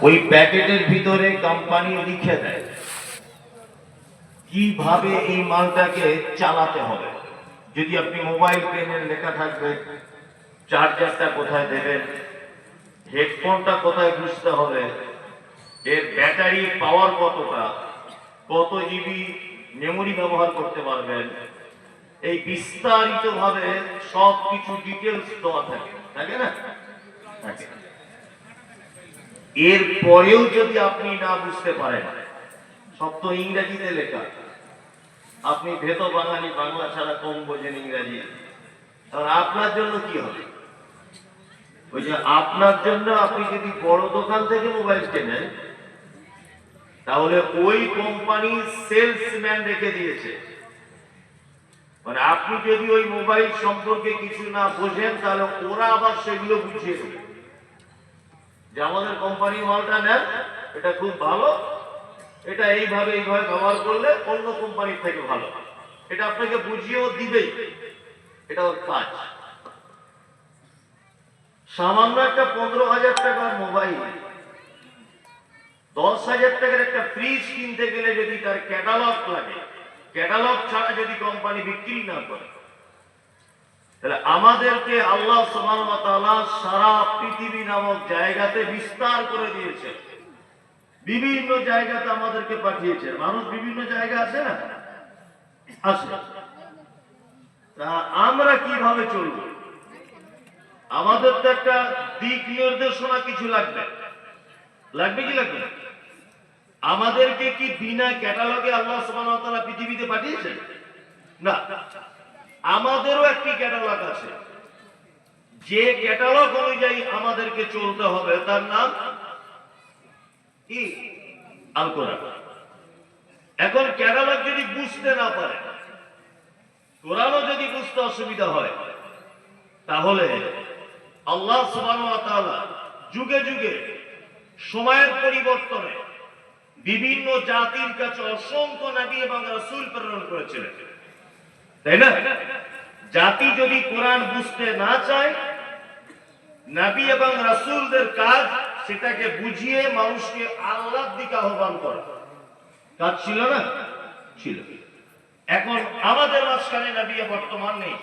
ওই প্যাকেটের ভিতরে কোম্পানি লিখে দেয় কিভাবে এই মালটাকে চালাতে হবে। যদি আপনি মোবাইল কেনেন লেখা থাকবে চার্জারটা কোথায় দেবেন, হেডফোনটা কোথায় বুঝতে হবে, এর ব্যাটারি পাওয়ার কতটা, কত জিবি মেমোরি ব্যবহার করতে পারবেন, এই বিস্তারিত ভাবে সবকিছু ডিটেলস দেওয়া থাকে, থাকে না? থাকে। এর পরেও যদি আপনি না বুঝতে পারেন, সব তো ইংরেজিতে লেখা, আপনি ভেত বাঙালি, বাংলা ছাড়া কম বোঝেন ইংরেজি, আর আপনার জন্য কি হবে? ওই যে আপনার জন্য আপনি যদি বড় দোকান থেকে মোবাইল কেনেন, তাহলে ওই কোম্পানি সেলসম্যান রেখে দিয়েছে, মানে আপনি যদি ওই মোবাইল সম্পর্কে কিছু না বোঝেন তাহলে ওরা আবার সেগুলো বুঝিয়ে দেবে যে আমাদের কোম্পানি মালটা নেন, এটা খুব ভালো, এটা এইভাবে এইভাবে ব্যবহার করলে অন্য কোম্পানির থেকে ভালো, এটা আপনাকে বুঝিয়েও দিবেই, এটা ওর কাজ। সামান্য একটা 15,000 টাকার মোবাইল, 10,000 টাকার একটা ফ্রিজ কিনতে গেলে যদি তার ক্যাটালগ লাগে, ক্যাটালগ ছাড়া যদি কোম্পানি বিক্রি না করে, তাহলে আমাদেরকে আল্লাহ সুবহানাহু ওয়া তাআলা সারা পৃথিবী নামক জায়গাতে বিস্তার করে দিয়েছে, বিভিন্ন জায়গাতে আমাদেরকে পাঠিয়েছে। মানুষ বিভিন্ন জায়গা আছে না, আছে, তা আমরা কিভাবে চলব? আমাদের তো একটা দিক নির্দেশনা কিছু লাগবে, লাগবে কি লাগবে না? আমাদেরকে কি বিনা ক্যাটালগে আল্লাহ সুবহানাহু ওয়া তাআলা পৃথিবীতে পাঠিয়েছেন? না, আমাদেরও একটি ক্যাটালগ আছে, যে ক্যাটালগ অনুযায়ী আমাদেরকে চলতে হবে তার নাম কি? আল কোরআন। এখন ক্যাটালগ যদি বুঝতে না পারে, কোরআনও যদি বুঝতে অসুবিধা হয়, তাহলে আল্লাহ সুবহানাহু ওয়া তাআলা যুগে যুগে সময়ের পরিবর্তনে বিভিন্ন জাতির কাছে অসংখ্য নবী এবং রাসূল প্রেরণ করেছিলেন, তাই না? জাতি যদি কোরআন বুঝতে না চায়, নবী এবং রাসূলদের কাজ সেটাকে বুঝিয়ে মানুষকে আল্লাহর দিকে আহ্বান করা, কাজ ছিল না? ছিল। এখন আমাদের মাঝখানে নবী বর্তমান নেই,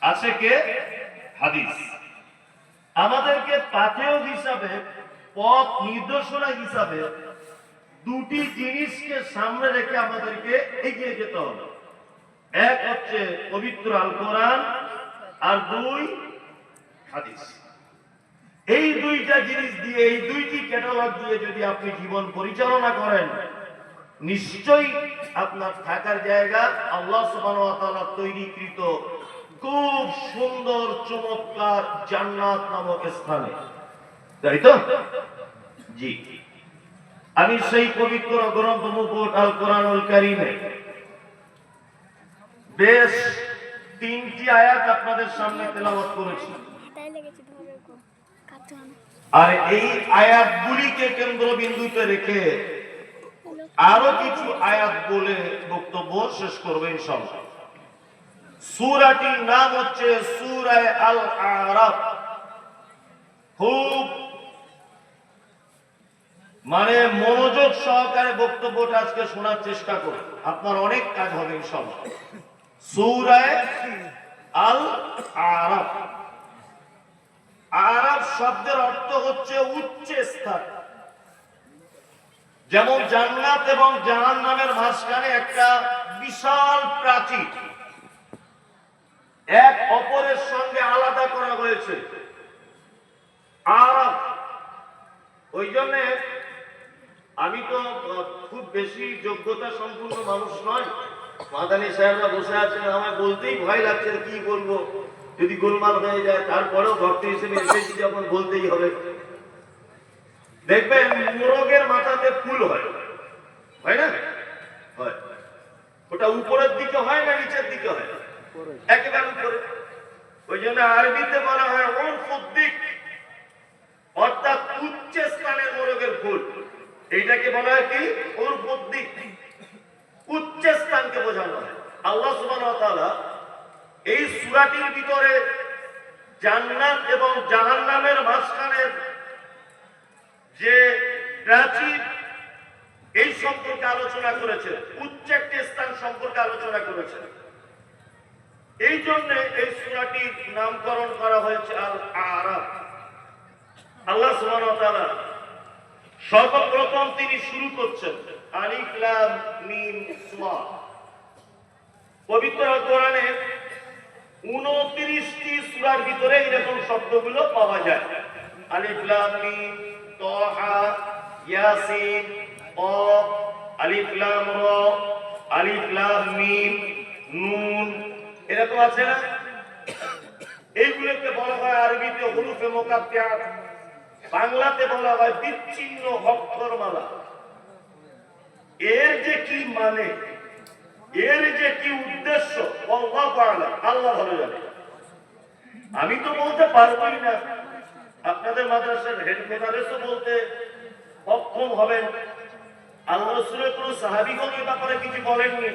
আছে কে? হাদিস। আমাদেরকে পাথেয় হিসাবে, পথ নির্দেশনা হিসাবে দুটি জিনিসকে সামনে রেখে আমাদেরকে এগিয়ে যেতে হবে। এক হচ্ছে পবিত্র আল কোরআন, আর দুই হাদিস। এই দুইটা জিনিস দিয়ে, এই দুইটি ক্যাটালগ দিয়ে যদি আপনি জীবন পরিচালনা করেন, নিশ্চয়ই আপনার থাকার জায়গা আল্লাহ সুবহানাহু ওয়া তাআলা তৈরিকৃত খুব সুন্দর চমৎকার জান্নাত নামক স্থানে, তাই তো? জি। আমি সেই পবিত্র গ্রন্থ মুকুট আল কোরআনুল কারীমে বেশ 3টি আয়াত আপনাদের সামনে তেলাওয়াত করেছি, আর এই আয়াতগুলিকে কেন্দ্রবিন্দুতে রেখে আরো কিছু আয়াত বলে বক্তব্য শেষ করবে ইনশাআল্লাহ। সূরাটির নাম হচ্ছে সূরা আল আরাফ। খুব মানে মনোযোগ সহকারে বক্তব্যটা আজকে শোনার চেষ্টা করুন, আপনার অনেক কাজ হবে ইনশাআল্লাহ। সূরা আল আরাফ। আরাফ শব্দের অর্থ হচ্ছে উচ্চ স্থান। যেমন জান্নাত এবং জাহান্নামের মাঝখানে একটা বিশাল প্রাচীর, এক অপরের সঙ্গে আলাদা করা হয়েছে, আরাফ। ওই জন্য আমি তো খুব বেশি যোগ্যতা সম্পূর্ণ মানুষ নয়, মাদানী সাহেবরা বসে আছেন, আমার বলতেই ভয় লাগছে কি বলবো, যদি গোলমাল হয়ে যায়। তারপরেও ভক্ত হিসেবে এসেছি যখন বলতেই হবে। দেখবেন মোরগের মাথাতে ফুল হয়, হয় না? হয়। ওটা উপরের দিকে হয় না নিচের দিকে হয়? একেবারে উপরে। ওই জন্য আরবিতে বলা হয় উরফুদ্দিক, অর্থাৎ উচ্চ স্থানের মোরগের ফুল। এইটাকে বলা হয় কি? উরফুদ্দিক, উচ্চ স্থানকে বোঝানো হয়। আল্লাহ সুবহানাহু ওয়া তাআলা এই সূরাটির ভিতরে জান্নাত এবং জাহান্নামের মাঝখানে যে প্রাচীর এই সম্পর্কে আলোচনা করেছেন, উচ্চ একটি স্থান সম্পর্কে আলোচনা করেছেন। এই জন্য এই সূরাটির নামকরণ করা হয়েছে আল আরাফ। আল্লাহ সুবহানাহু ওয়া তাআলা সর্বপ্রথম তিনি শুরু করছেন আলিফ লাম মিম সাদ। পবিত্র কোরআনে 29টি সূরার ভিতরে এরকম শব্দগুলো পাওয়া যায়। আলিফ লাম মিম, তাহা, ইয়াসিন, ক্বাফ, আলিফ লাম রা, আলিফ লাম মিম, নুন, এরকম আছে না? এইগুলোকে বলা হয় আরবিতে হুরুফে মুকাত্তাআত, বাংলাতে বলা হয় বিচ্ছিন্ন অক্ষরমালা। এর যে কি মানে, এর যে কি উদ্দেশ্য, আল্লাহু আ'লাম, আল্লাহ ভালো জানে। আমি তো বলতে পারবোই না, আপনাদের মাদ্রাসার হেড মোদারেসও বলতে অক্ষম হবেন। আল্লাহ রাসূলের কোন সাহাবীগণ এই ব্যাপারে কিছু বলেননি,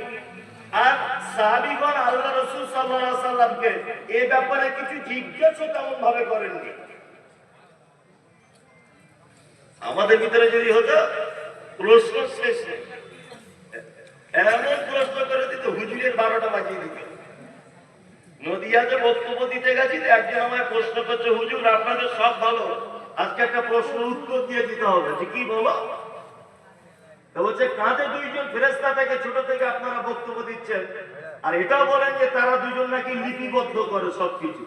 আর সাহাবীগণ আল্লাহ রাসূল সাল্লাল্লাহু আলাইহি সাল্লামকে এই ব্যাপারে কিছু জিজ্ঞাসা তেমন ভাবে করেননি। আমাদের ভিতরে যদি হতো প্রশ্ন শেষ নেই, এমন প্রশ্ন করে দিত হুজুরের 12টা বাজিয়ে দিত। নদিয়াতে বক্তব্য দিতে গেছি, একজন আমায় প্রশ্ন করছে, হুজুর আপনাদের সব ভালো, আজকে একটা প্রশ্ন উত্তর দিয়ে দিতে হবে। যে কি বলো? বলছে কাঁধে দুইজন ফেরেশতা থেকে ছোট থেকে আপনারা বক্তব্য দিচ্ছেন, আর এটাও বলেন যে তারা দুজন নাকি লিপিবদ্ধ করে সবকিছু।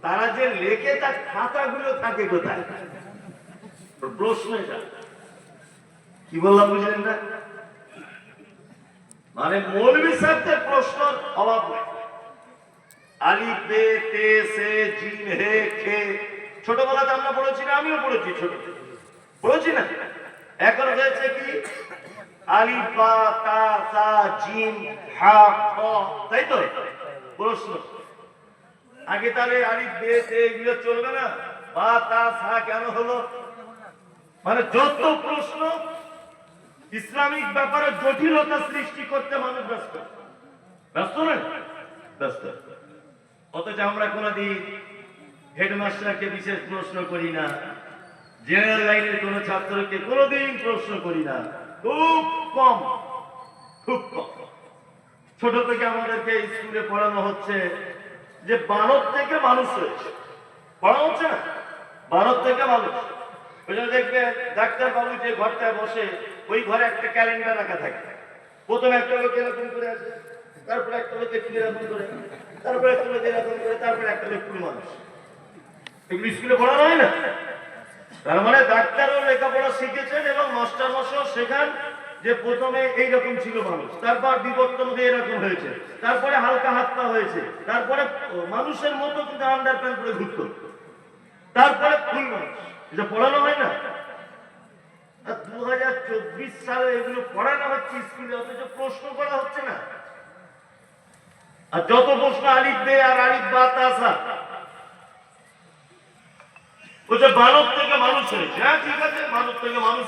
তারা যে লেখে তার খাতাগুলো থাকে কোথায়? প্রশ্ন এটা। কি বললাম বুঝলেন না? মানে মৌলভী সাহেবদের প্রশ্নের অভাব নেই। আলিফ বে তে সে জিম হে খে, ছোটবেলাতে আমরা পড়েছি না? আমিও পড়েছি, ছোট পড়েছি না? এখন হয়েছে কি আলিফ বা তা সা জিম হা খ, তাই তো প্রশ্ন। আগে তাহলে আলিফ বে তে এগুলো চলবে না, বা তা সা কেন হলো? মানে যত প্রশ্ন, ইসলামিক ব্যাপারে জটিলতা সৃষ্টি করতে মানুষ ব্যস্ত। ব্যস্ত না? ব্যস্ত। অথচ আমরা কোনদিন হেডমাস্টারকে বিশেষ প্রশ্ন করি না, জেনারেল লাইনের কোন ছাত্রকে কোনদিন প্রশ্ন করি না, খুব কম, খুব কম। ছোট থেকে আমাদেরকে স্কুলে পড়ানো হচ্ছে যে বানর থেকে মানুষ হয়েছে, পড়ানো হচ্ছে না? বানর থেকে মানুষ। ওই জন্য দেখবে ডাক্তার বাবু যে ঘরটায় বসে, ওই ঘরে একটা ক্যালেন্ডার রাখা থাকে। প্রথমে একটা লোক এরকম করে আসে, তারপরে একটা লোক একটু এরকম করে, তারপরে একটা লোক এরকম করে, তারপরে একটা লোক পুরো মানুষ। এগুলো স্কুলে পড়ানো হয় না? তার মানে ডাক্তারও লেখাপড়া শিখেছেন এবং মাস্টার মশাইও শেখান যে প্রথমে এইরকম ছিল মানুষ, তারপর বিবর্তন হয়ে এরকম হয়েছে, তারপরে হালকা হাত পা হয়েছে, তারপরে মানুষের মতো কিন্তু আন্ডার প্যান্ট পরে ঘুরত, তারপরে ফুল মানুষ। এটা পড়ানো হয় না? 2024 সালে এগুলো পড়ানো হচ্ছে স্কুলে, অথচ প্রশ্ন করা হচ্ছে না। আর যত প্রশ্ন আলিফ বে আর আলিফ বা তা সা, বানর থেকে মানুষ হয়েছে। হ্যাঁ ঠিক আছে, মানুষ থেকে মানুষ